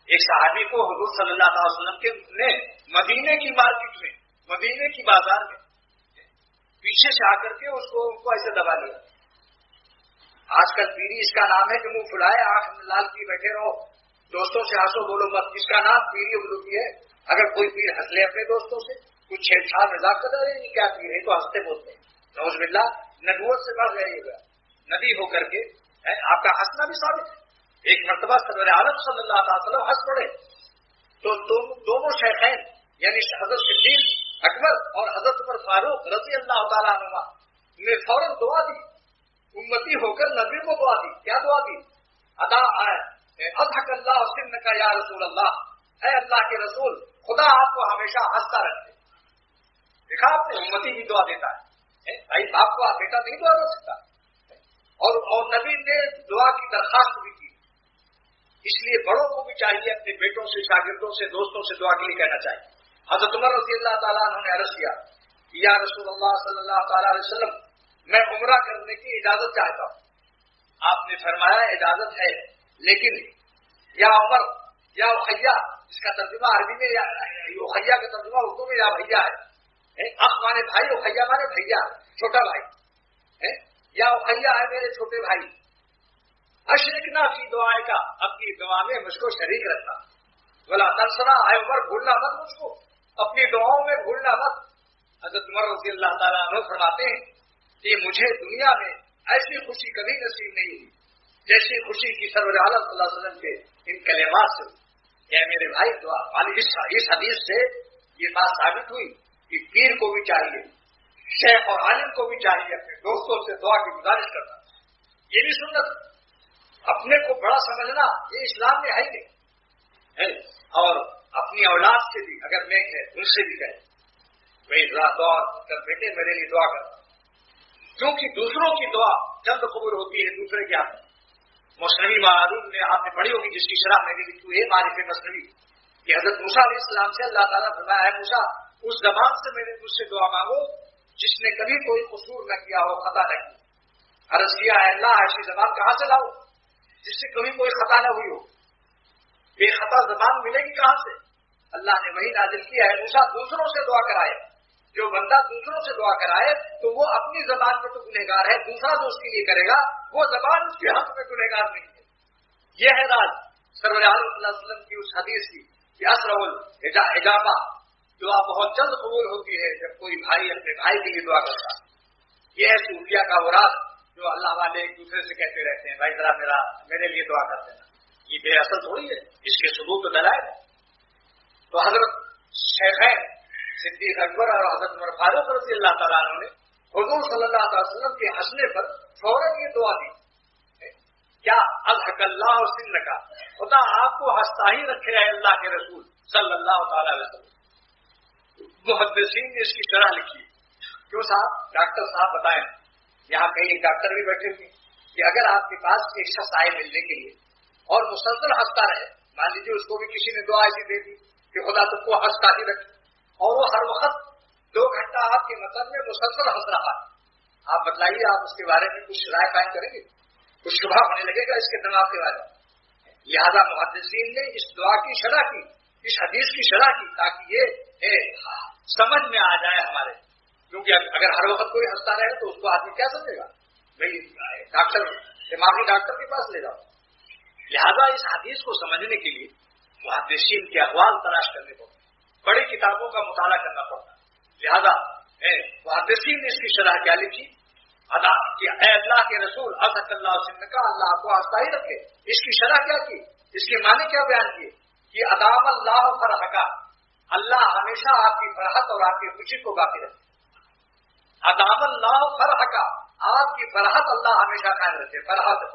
ایک صحابی کو حضور صلی اللہ علیہ وسلم نے مدینے کی مارکیٹ میں، مدینے کی بازار میں پیچھے سے آ کر کے ان کو ایسے دبا لیا. آج کل پیری اس کا نام ہے کہ منہ پھلائے، آنکھ میں لال کی بیٹھے رہو، دوستوں سے ہنسو بولو مت. اس کا نام پیری اولوکی ہے. اگر کوئی پیر ہنس لے اپنے دوستوں سے، کچھ چھیڑ چھاڑ مذاق کر رہے ہیں، کیا پیر ہے تو ہنستے بولتے ہیں. نعوذ باللہ، نبوت سے بڑھ گئی گا نبی ہو کر کے آپ کا ہنسنا بھی ثابت ہے. ایک مرتبہ سرور عالم صلی اللہ علیہ وسلم ہنس پڑے تو دونوں شیخین یعنی حضرت صدیق اکبر اور حضرت عمر فاروق رضی اللہ تعالیٰ عنہما نے فوراً دعا دی. امتی ہو کر نبی کو دعا دی. کیا دعا دی؟ اضحک اللہ سنک یا رسول اللہ، اے اللہ کے رسول خدا آپ کو ہمیشہ ہنستا رکھے. دیکھا آپ نے، امتی بھی دعا دیتا ہے. بھائی باپ کو بیٹا نہیں دعا دے سکتا. اور نبی نے دعا کی درخواست بھی کی. اس لیے بڑوں کو بھی چاہیے اپنے بیٹوں سے، شاگردوں سے، دوستوں سے دعا کے لیے کہنا چاہیے. حضرت عمر رضی اللہ تعالیٰ عنہ نے عرض کیا، یا رسول اللہ صلی اللہ تعالیٰ علیہ وسلم میں عمرہ کرنے کی اجازت چاہتا ہوں. آپ نے فرمایا اجازت ہے، لیکن یا عمر یا اخیا، جس کا ترجمہ عربی میں اخیا کا ترجمہ اردو میں یا بھیا ہے. اخ مانے بھائی، اخیا مانے بھیا، چھوٹا بھائی. یا اخیا ہے میرے چھوٹے بھائی، اشرکنا فی دعائے کا، اپنی دعا میں مجھ کو شریک رکھنا. بولا تنسنا ہے عمر، بھولنا مت مجھ کو، اپنی دعاؤں میں بھولنا مت. حضرت عمر رضی اللہ تعالیٰ عنہ فرماتے ہیں کہ مجھے دنیا میں ایسی خوشی کبھی نصیب نہیں ہوئی جیسی خوشی کی سرور عالم صلی اللہ علیہ وسلم کے ان کلمات سے. کیا میرے بھائی دعا، اس حدیث سے یہ بات ثابت ہوئی کہ پیر کو بھی چاہیے، شیخ اور عالم کو بھی چاہیے اپنے دوستوں سے دعا کی گزارش کرنا. یہ بھی سنت. اپنے کو بڑا سمجھنا یہ اسلام میں ہے ہی نہیں. اور اپنی اولاد سے بھی اگر نیک ہے ان سے بھی کہے بھائی دعا کر بیٹے میرے لیے دعا کرنا. کیونکہ دوسروں کی دعا جلد قبول ہوتی ہے دوسرے کے ہاتھ میں. مصنوی معلوم نے آپ نے پڑھی ہوگی، جس کی شرح میں نے لکھی ہے معرف مصنوی، کہ حضرت موسیٰ علیہ السلام سے اللہ تعالیٰ فرمایا ہے موسیٰ اس زبان سے مجھ سے دعا مانگو جس نے کبھی کوئی قصور نہ کیا ہو، خطا نہ کی. عرض کیا ہے اللہ ایسی زبان کہاں سے لاؤ جس سے کبھی کوئی خطا نہ ہوئی ہو؟ بے خطا زبان ملے گی کہاں سے؟ اللہ نے وہی نازل کیا ہے موسیٰ دوسروں سے دعا کرائے. جو بندہ دوسروں سے دعا کرائے تو وہ اپنی زبان میں تو گنہگار ہے، دوسرا جو اس کے لیے کرے گا وہ زبان اس کے حق میں گنہگار نہیں ہے. یہ ہے راز سرور عالم صلی اللہ علیہ وسلم کی اس حدیث کی کہ اسرع الاجابہ، دعا بہت جلد قبول ہوتی ہے جب کوئی بھائی اپنے بھائی کے لیے دعا کرتا. یہ ہے صوفیہ کا وہ راز جو اللہ والے ایک دوسرے سے کہتے رہتے ہیں بھائی ذرا میرے لیے دعا کر دینا. یہ بے اصل تھوڑی ہے، اس کے ثبوت تو دلائل ہے. تو حضرت شیخین صدیق اکبر اور حضرت عمر فاروق رضی اللہ تعالیٰ عنہ نے حضور صلی اللہ علیہ وسلم کے ہنسنے پر فوراً یہ دعا دی. کیا اضحک اللہ سن کا، خدا آپ کو ہنستا ہی رکھے ہے اللہ کے رسول صلی اللہ تعالیٰ علیہ وسلم. محدثین نے اس کی شرح لکھی. کیوں صاحب؟ ڈاکٹر صاحب بتائیں، یہاں کئی ڈاکٹر بھی بیٹھے ہوئے کہ اگر آپ کے پاس ایک شخص آئے ملنے کے لیے اور مسلسل ہنستا رہے، مان لیجیے اس کو بھی کسی نے دعا ایسی دے دی کہ خدا تم کو ہنستا ہی رکھے، اور وہ ہر وقت 2 گھنٹہ آپ کے مطلب میں مسلسل ہنس رہا، آپ بتلائیے آپ اس کے بارے میں کچھ رائے قائم کریں گے؟ کچھ شبہ ہونے لگے گا اس کے دماغ کے بارے میں. لہذا محدثین نے اس دعا کی شرح کی، اس حدیث کی شرح کی تاکہ یہ سمجھ میں آ جائے ہمارے. کیونکہ اگر ہر وقت کوئی ہنستا رہے تو اس کو آدمی کیا سمجھے گا؟ بھائی ڈاکٹر، دماغی ڈاکٹر کے پاس لے جاؤ. لہذا اس حدیث کو سمجھنے کے لیے محدثین کے اقوال تلاش کرنے پڑتے، بڑی کتابوں کا مطالعہ کرنا پڑتا. لہذا محدثین نے اس کی شرح کیا لکھی؟ کہ اے اللہ کے رسول اضحک اللہ سن کا، اللہ آپ کو ہنستا ہی رکھے. اس کی شرح کیا کی؟ اس کے معنی کیا بیان کیے کہ ادام اللہ فرحقہ، اللہ ہمیشہ آپ کی فرحت اور آپ کی خوشی کو باقی رکھے. ادام اللہ فرحقہ، آپ کی فرحت اللہ ہمیشہ قائم رکھے. فرحت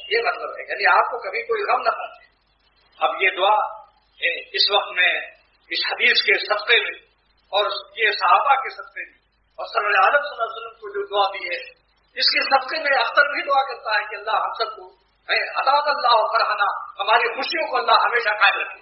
یہ مطلب ہے یعنی آپ کو کبھی کوئی غم نہ پہنچے. اب یہ دعا اس وقت میں اس حدیث کے صدقے میں اور یہ صحابہ کے صدقے میں اور صلی اللہ علیہ وسلم کو جو دعا دی ہے اس کے صدقے میں اختر بھی دعا کرتا ہے کہ اللہ ہم سب کو عطا اللہ فرحنا، ہماری خوشیوں کو اللہ ہمیشہ قائم رکھے.